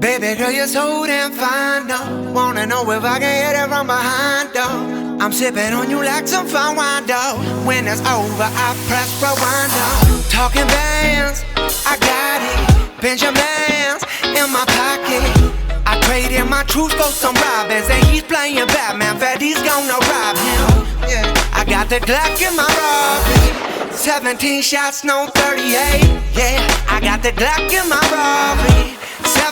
Baby girl, you're so damn fine, though. Wanna know if I can hit it from behind, though. I'm sipping on you like some fine wine, though. When it's over, I press rewind, though. Talking bands, I got it. Benjamins in my pocket. I traded my truth for some robins, and he's playing Batman. Fatty's gonna rob him. Yeah. I got the Glock in my Rari. 17 shots, no 38. Yeah, I got the Glock in my Rari.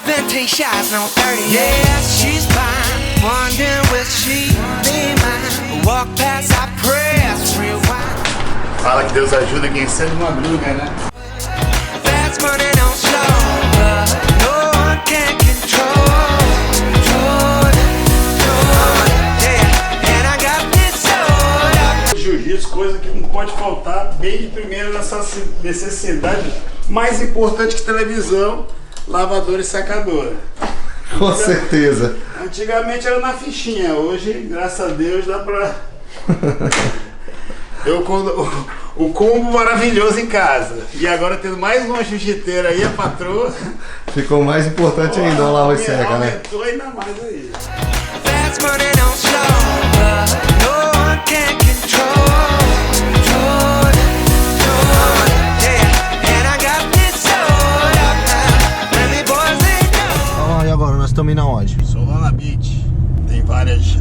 17 shots, no 30. Yeah, she's fine. Wondering will she be mine? Walk past, I press rewind. Fala que Deus ajuda quem sempre madruga, né? Fast money don't slow, no one can control. And I got this soda. Jiu-jitsu, coisa que não pode faltar bem de primeira nessa necessidade mais importante que televisão. Lavadora e secadora. Com certeza. Antigamente era na fichinha, hoje, graças a Deus, dá pra... o combo maravilhoso em casa. E agora tendo mais uma jiu-jiteira aí, a patroa. Ficou mais importante ainda, lá o seca, né? Aumentou ainda mais aí. Fast money don't slow, no one can control. Estamos indo aonde? Solana Beach. Tem várias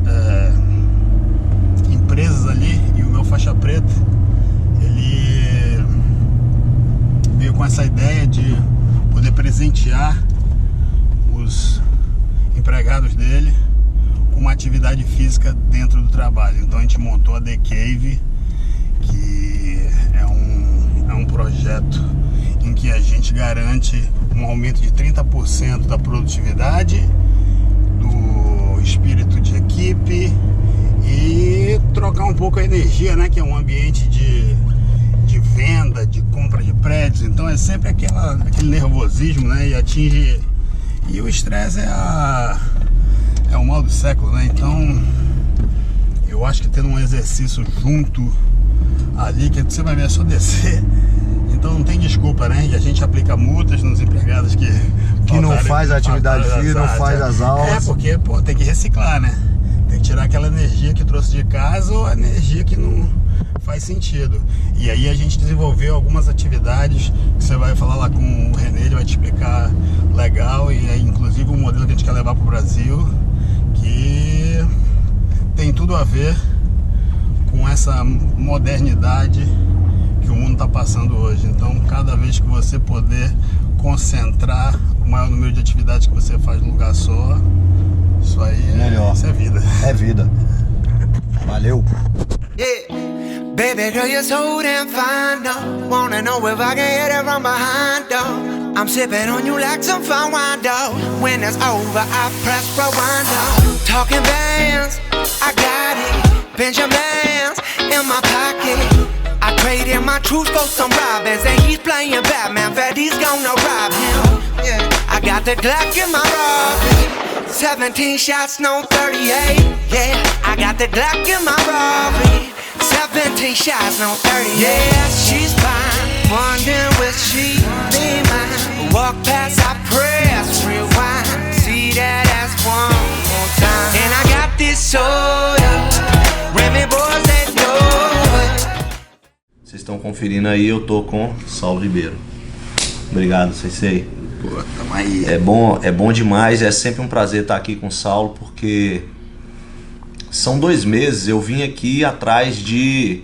empresas ali e o meu faixa preta, ele veio com essa ideia de poder presentear os empregados dele com uma atividade física dentro do trabalho. Então a gente montou a The Cave, que é um projeto em que a gente garante um aumento de 30% da produtividade, do espírito de equipe e trocar um pouco a energia, né? Que é um ambiente de venda, de compra de prédios. Então é sempre aquele nervosismo, né? E atinge... E o estresse é o mal do século, né? Então eu acho que tendo um exercício junto ali, que você vai ver, é só descer. Então não tem desculpa, né? E a gente aplica multas nos empregados que não faz a atividade física, não faz as aulas. É, porque, pô, tem que reciclar, né? Tem que tirar aquela energia que trouxe de casa ou a energia que não faz sentido. E aí a gente desenvolveu algumas atividades que você vai falar lá com o René, ele vai te explicar legal. E é inclusive um modelo que a gente quer levar pro Brasil, que tem tudo a ver com essa modernidade que o mundo está passando hoje. Então, cada vez que você puder concentrar o maior número de atividades que você faz num lugar só, isso aí melhor. Isso é vida. É vida. Valeu. Yeah. Baby girl, you're so damn fine, though. Wanna know if I can hit it from behind, though. I'm sipping on you like some fine wine, though. When it's over, I press rewind, though. Talking bands, I got it. Benjamins in my pocket. I traded my truth for some robins, and he's playing Batman. Fatty's gonna rob him. Yeah. I got the Glock in my Rari. 17 shots, no 38. Yeah, I got the Glock in my Rari. 17 shots, no 30. Yeah, she's fine. Wondering will she be mine? Walk past, I press rewind. See that ass one more time. And I got this soda. Remy boys that know it. Vocês estão conferindo aí, eu tô com Saulo Ribeiro. Obrigado, Sensei. Pô, tamo aí. É bom demais, é sempre um prazer estar aqui com o Saulo, porque são 2 meses eu vim aqui atrás de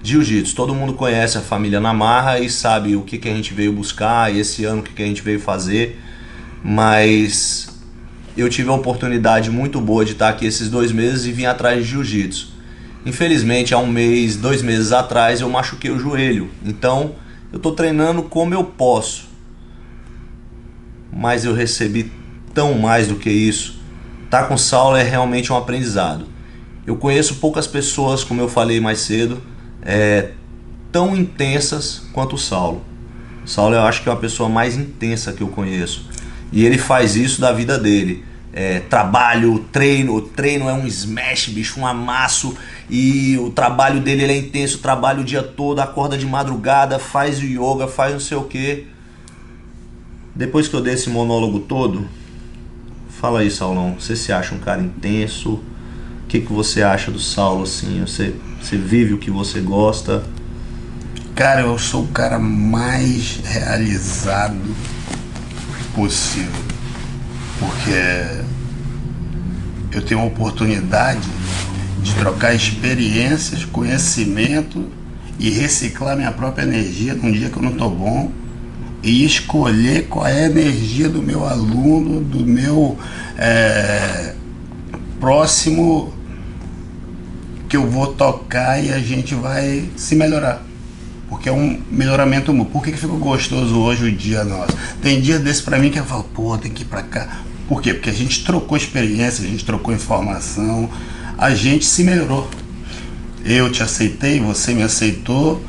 jiu-jitsu. Todo mundo conhece a família Namarra e sabe o que a gente veio buscar, e esse ano o que a gente veio fazer, mas eu tive a oportunidade muito boa de estar aqui esses 2 meses e vim atrás de jiu-jitsu. Infelizmente, há 1 mês, 2 meses atrás, eu machuquei o joelho. Então, eu estou treinando como eu posso. Mas eu recebi tão mais do que isso. Tá com o Saulo é realmente um aprendizado. Eu conheço poucas pessoas, como eu falei mais cedo, tão intensas quanto o Saulo. O Saulo eu acho que é a pessoa mais intensa que eu conheço. E ele faz isso da vida dele. Trabalho, treino. O treino é um smash, bicho, um amasso. E o trabalho dele ele é intenso, trabalha o dia todo, acorda de madrugada, faz o yoga, faz não sei o que. Depois que eu dei esse monólogo todo, Fala aí, Saulão, você se acha um cara intenso? O que você acha do Saulo, assim? Você vive o que você gosta? Cara, eu sou o cara mais realizado possível, porque eu tenho a oportunidade de trocar experiências, conhecimento e reciclar minha própria energia num dia que eu não tô bom e escolher qual é a energia do meu aluno, do meu próximo, que eu vou tocar e a gente vai se melhorar. Porque é um melhoramento mútuo. Por que ficou gostoso hoje o dia nosso? Tem dia desse pra mim que eu falo, pô, tem que ir pra cá. Por quê? Porque a gente trocou experiência, a gente trocou informação, a gente se melhorou. Eu te aceitei, você me aceitou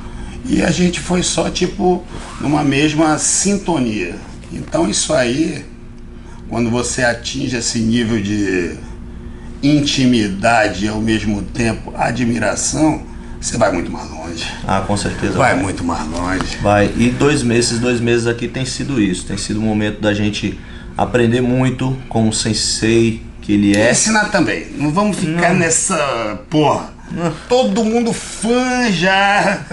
e a gente foi só tipo numa mesma sintonia. Então isso aí, quando você atinge esse nível de intimidade e ao mesmo tempo admiração, você vai muito mais longe. Ah, com certeza. Vai muito mais longe. Vai. E 2 meses aqui tem sido isso. Tem sido um momento da gente aprender muito com o sensei que ele é. E ensinar também. Não vamos ficar nessa porra. Todo mundo fã já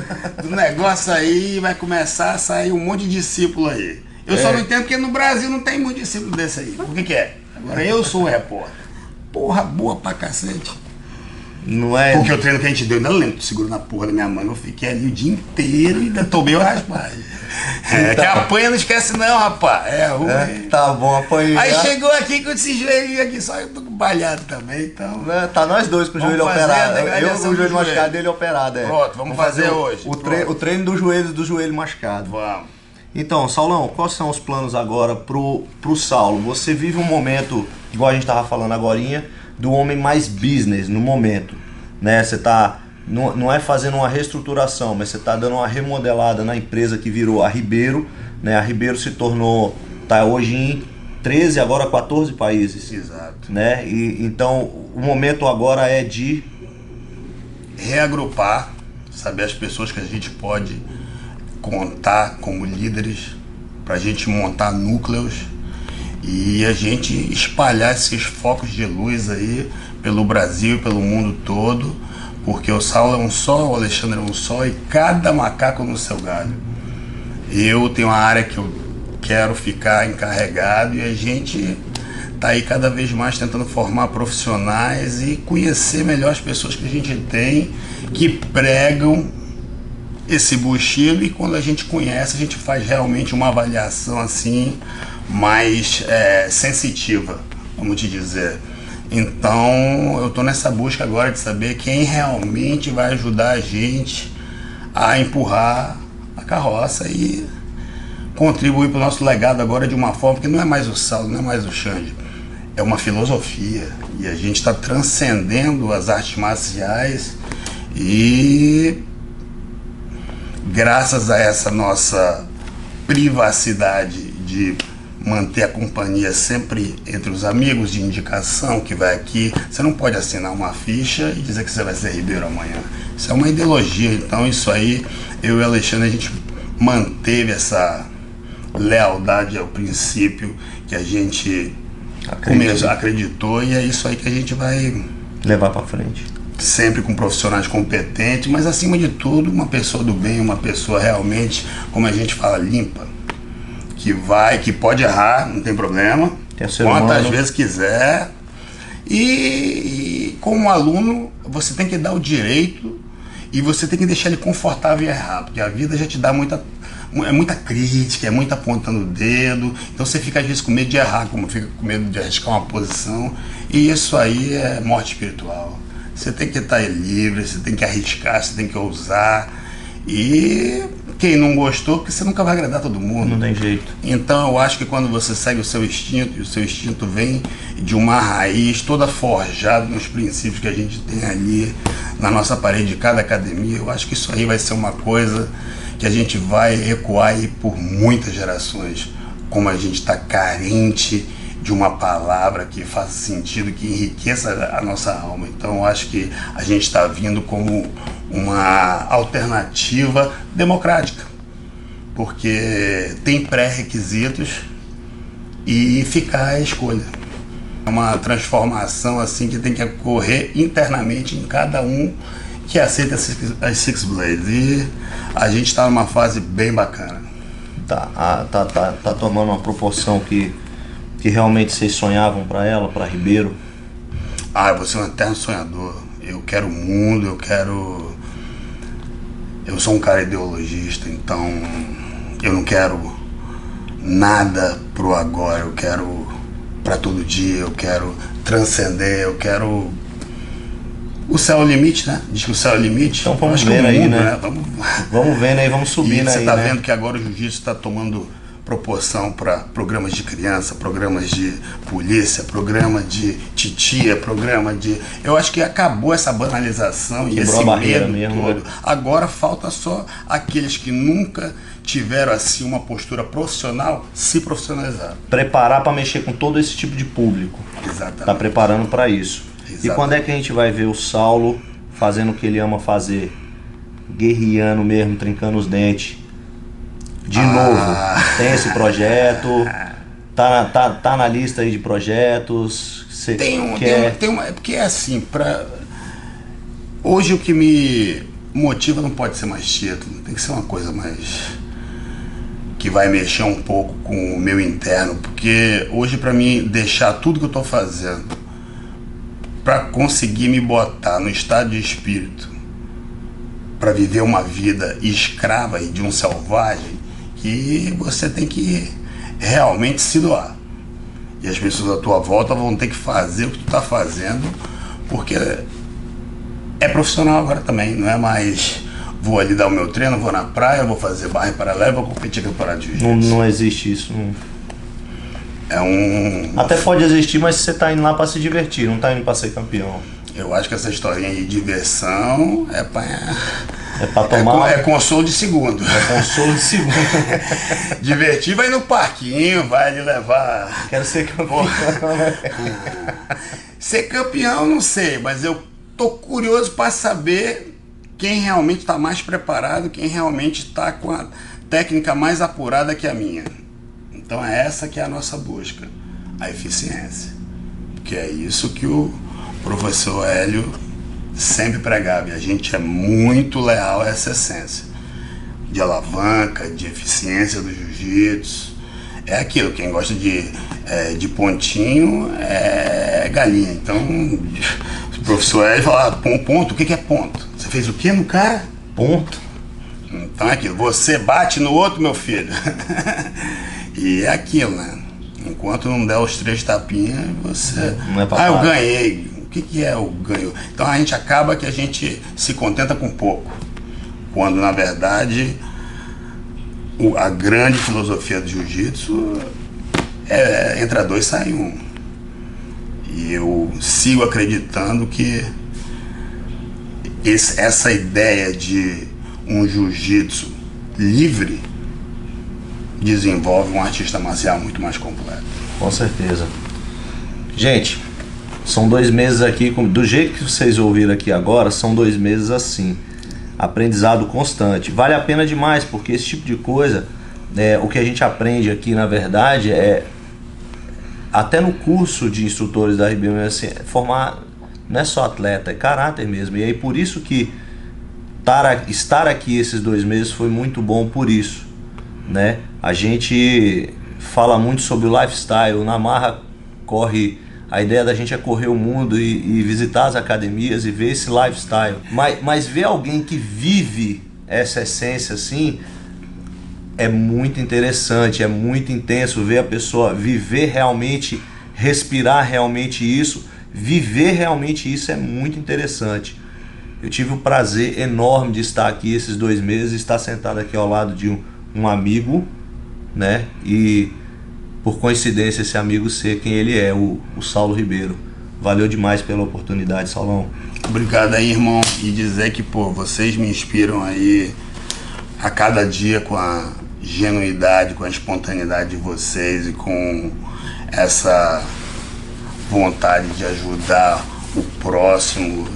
do negócio aí, vai começar a sair um monte de discípulo aí. Eu só não entendo porque no Brasil não tem muito discípulo desse aí. Por que é? Agora eu sou o repórter. Porra boa pra cacete. Não é? Porque o treino que a gente deu, ainda lembro, seguro na porra da minha mãe, eu fiquei ali o dia inteiro e ainda tomei o raspagem. Que apanha não esquece não, rapaz. É ruim. Tá bom, apanhei. Aí chegou aqui com esse joelhinho aqui, só eu tô com balhado também, então. Tá nós dois com o joelho operado. Eu com o joelho machucado dele operado, Pronto, vamos fazer hoje. O treino do joelho machucado. Vamos. Então, Saulão, quais são os planos agora pro Saulo? Você vive um momento, igual a gente tava falando agorinha, do homem mais business no momento, né? Você tá, não é fazendo uma reestruturação, mas você tá dando uma remodelada na empresa que virou a Ribeiro, né? A Ribeiro se tornou, tá hoje em 13, agora 14 países. Exato. Né? E então o momento agora é de reagrupar, saber as pessoas que a gente pode contar como líderes, pra gente montar núcleos e a gente espalhar esses focos de luz aí pelo Brasil, pelo mundo todo, porque o Saulo é um só, o Alexandre é um só e cada macaco no seu galho. Eu tenho uma área que eu quero ficar encarregado e a gente tá aí cada vez mais tentando formar profissionais e conhecer melhor as pessoas que a gente tem, que pregam esse buchilo, e quando a gente conhece, a gente faz realmente uma avaliação assim mais sensitiva, vamos te dizer. Então eu tô nessa busca agora de saber quem realmente vai ajudar a gente a empurrar a carroça e contribuir para o nosso legado agora de uma forma que não é mais o Saulo, não é mais o Xande, é uma filosofia, e a gente está transcendendo as artes marciais e graças a essa nossa privacidade de manter a companhia sempre entre os amigos de indicação que vai aqui, você não pode assinar uma ficha e dizer que você vai ser Ribeiro amanhã. Isso é uma ideologia, então isso aí, eu e o Alexandre, a gente manteve essa lealdade ao princípio que a gente acreditou, e é isso aí que a gente vai levar para frente. Sempre com profissionais competentes, mas acima de tudo uma pessoa do bem, uma pessoa realmente, como a gente fala, limpa, que pode errar, não tem problema, quantas vezes quiser, e como aluno você tem que dar o direito e você tem que deixar ele confortável em errar, porque a vida já te dá muita crítica, é muito apontando o dedo, então você fica às vezes com medo de errar, como fica com medo de arriscar uma posição, e isso aí é morte espiritual. Você tem que estar livre, você tem que arriscar, você tem que ousar, e quem não gostou, porque você nunca vai agradar todo mundo. Não tem jeito. Então eu acho que quando você segue o seu instinto, e o seu instinto vem de uma raiz toda forjada nos princípios que a gente tem ali na nossa parede de cada academia, eu acho que isso aí vai ser uma coisa que a gente vai ecoar aí por muitas gerações. Como a gente está carente de uma palavra que faça sentido, que enriqueça a nossa alma. Então eu acho que a gente está vindo como uma alternativa democrática, porque tem pré-requisitos e fica a escolha. É uma transformação assim que tem que ocorrer internamente em cada um que aceita as Six Blades. E a gente está numa fase bem bacana. Tá tomando uma proporção que realmente vocês sonhavam para ela, para Ribeiro? Eu vou ser um eterno sonhador. Eu quero o mundo, eu sou um cara ideologista, então eu não quero nada pro agora, eu quero para todo dia, eu quero transcender, eu quero... O céu é o limite, né? Diz que o céu é o limite. Então vamos vendo aí, né? Vamos vendo aí, vamos subindo aí, você tá né? vendo que agora o jiu-jitsu está tomando proporção para programas de criança, programas de polícia, programa de titia, programa de... Eu acho que acabou essa banalização e esse medo mesmo, todo. né? Agora falta só aqueles que nunca tiveram assim uma postura profissional se profissionalizar. Preparar para mexer com todo esse tipo de público. Exatamente. Tá preparando para isso. Exatamente. E quando é que a gente vai ver o Saulo fazendo o que ele ama fazer? Guerreando mesmo, trincando os dentes. De novo, tem esse projeto, tá na lista aí de projetos. Você quer... Porque é assim, hoje o que me motiva não pode ser mais título, tem que ser uma coisa mais que vai mexer um pouco com o meu interno, porque hoje para mim deixar tudo que eu tô fazendo para conseguir me botar no estado de espírito para viver uma vida escrava e de um selvagem, que você tem que realmente se doar. E as pessoas à tua volta vão ter que fazer o que tu tá fazendo, porque é profissional agora também, não é mais vou ali dar o meu treino, vou na praia, vou fazer barra paralela, vou competir campeonato de jiu-jitsu. Não existe isso. Não. É Até pode existir, mas você tá indo lá para se divertir, não tá indo para ser campeão. Eu acho que essa historinha de diversão é pra tomar... É consolo de segundo. É consolo de segundo. Divertir, vai no parquinho, vai ali levar... Quero ser campeão. Ser campeão, não sei, mas eu tô curioso para saber quem realmente está mais preparado, quem realmente está com a técnica mais apurada que a minha. Então é essa que é a nossa busca, a eficiência. Que é isso que o professor Hélio sempre pregava, e a gente é muito leal a essa essência de alavanca, de eficiência do jiu-jitsu. É aquilo, quem gosta de pontinho é galinha. Então o professor Hélio fala, ponto, o que é ponto? Você fez o que no cara? Ponto. Então é aquilo, você bate no outro, meu filho. E é aquilo, né? Enquanto não der os 3 tapinhas, você... Não é papai. Eu ganhei. O que é o ganho? Então a gente acaba que a gente se contenta com pouco. Quando, na verdade, a grande filosofia do jiu-jitsu é entra 2, sai 1. E eu sigo acreditando que essa ideia de um jiu-jitsu livre desenvolve um artista marcial muito mais completo. Com certeza. Gente, são 2 meses aqui, do jeito que vocês ouviram aqui agora, são 2 meses assim, aprendizado constante. Vale a pena demais, porque esse tipo de coisa, o que a gente aprende aqui, na verdade, até no curso de instrutores da Ribeiro, assim, formar não é só atleta, é caráter mesmo. E aí por isso que estar aqui esses 2 meses foi muito bom por isso, né? A gente fala muito sobre o lifestyle, na Marra corre, a ideia da gente é correr o mundo e visitar as academias e ver esse lifestyle, mas ver alguém que vive essa essência assim é muito interessante, é muito intenso ver a pessoa viver realmente, respirar realmente isso, viver realmente isso é muito interessante. Eu tive o prazer enorme de estar aqui esses 2 meses, estar sentado aqui ao lado de um amigo, né? E por coincidência esse amigo ser quem ele é, o Saulo Ribeiro. Valeu demais pela oportunidade, Saulão. Obrigado aí, irmão. E dizer que, vocês me inspiram aí a cada dia com a genuidade, com a espontaneidade de vocês e com essa vontade de ajudar o próximo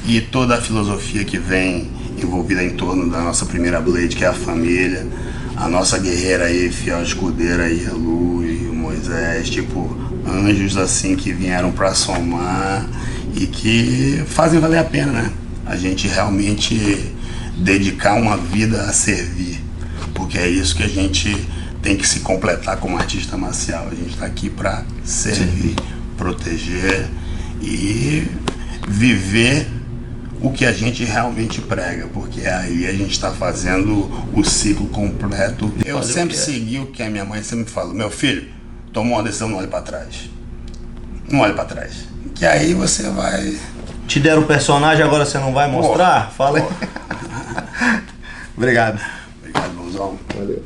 e toda a filosofia que vem envolvida em torno da nossa primeira Blade, que é a família. A nossa guerreira aí, fiel escudeira aí, a Lu e o Moisés, anjos assim que vieram para somar e que fazem valer a pena, né? A gente realmente dedicar uma vida a servir, porque é isso que a gente tem que se completar como artista marcial. A gente está aqui para servir, proteger e viver o que a gente realmente prega, porque aí a gente está fazendo o ciclo completo. Eu sempre segui o que a minha mãe sempre falou: meu filho, tomou uma decisão, não olhe para trás. Não olhe para trás, que aí você vai... Te deram o personagem, agora você não vai mostrar? Fala aí. Obrigado. Obrigado, bonzão. Valeu.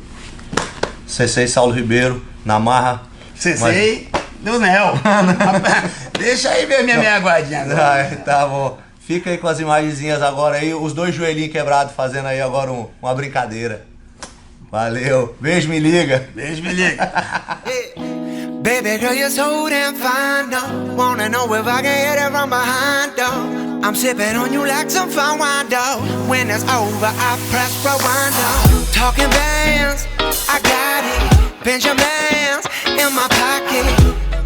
Sensei Saulo Ribeiro, na marra. Sensei do Nel. Deixa aí ver minha aguadinha agora. Tá bom. Fica aí com as imagenzinhas agora aí, os dois joelhinhos quebrados fazendo aí agora uma brincadeira. Valeu. Beijo, me liga. Beijo, me liga. Baby girl, you're so damn fine, though. Wanna know if I can hit it from behind, though. I'm sipping on you like some fine wine, though. When it's over, I press rewind, though. Talking bands, I got it. Benjamins in my pocket.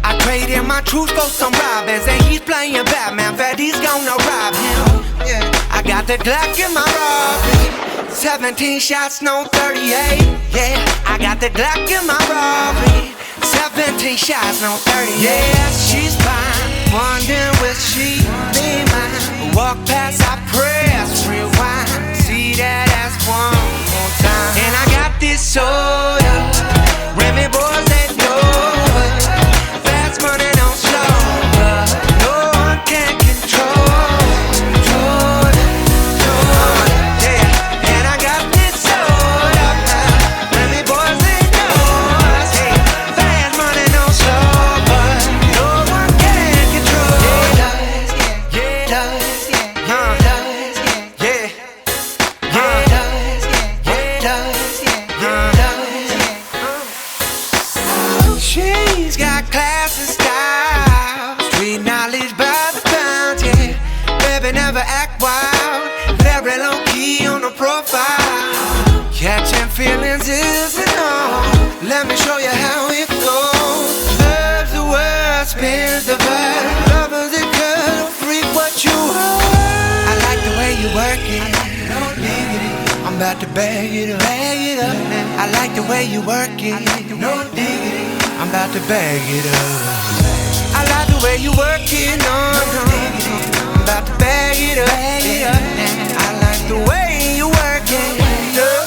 I traded my truth for some robins, and he's playing Batman. Freddy's gonna rob him. Yeah. I got the Glock in my robbery. 17 shots, no 38. Yeah, I got the Glock in my robbery. 17 shots, no 30. Yeah, she's fine. Wondering will she be mine? Walk past, I press rewind. See that ass one more time. And I got this soda. Remy boys, they know it. Fast money, don't slow up. No one can control it. Yeah, and I got this soda. Remy boys, they know us. Hey, fast money, don't slow up. No one can control it. Yeah, she's got class and style, street knowledge by the pound, yeah. Baby never act wild, very low key on the profile. Catching feelings isn't all. Let me show you how it goes. Loves the word, spins the verb. Lovers it could freak what you heard. I like the way you work it. I'm about to bag it up. I like the way you work it. No diggity. I'm about to bag it up. I like the way you work it. No, I'm about to bag it up. I like the way you work it.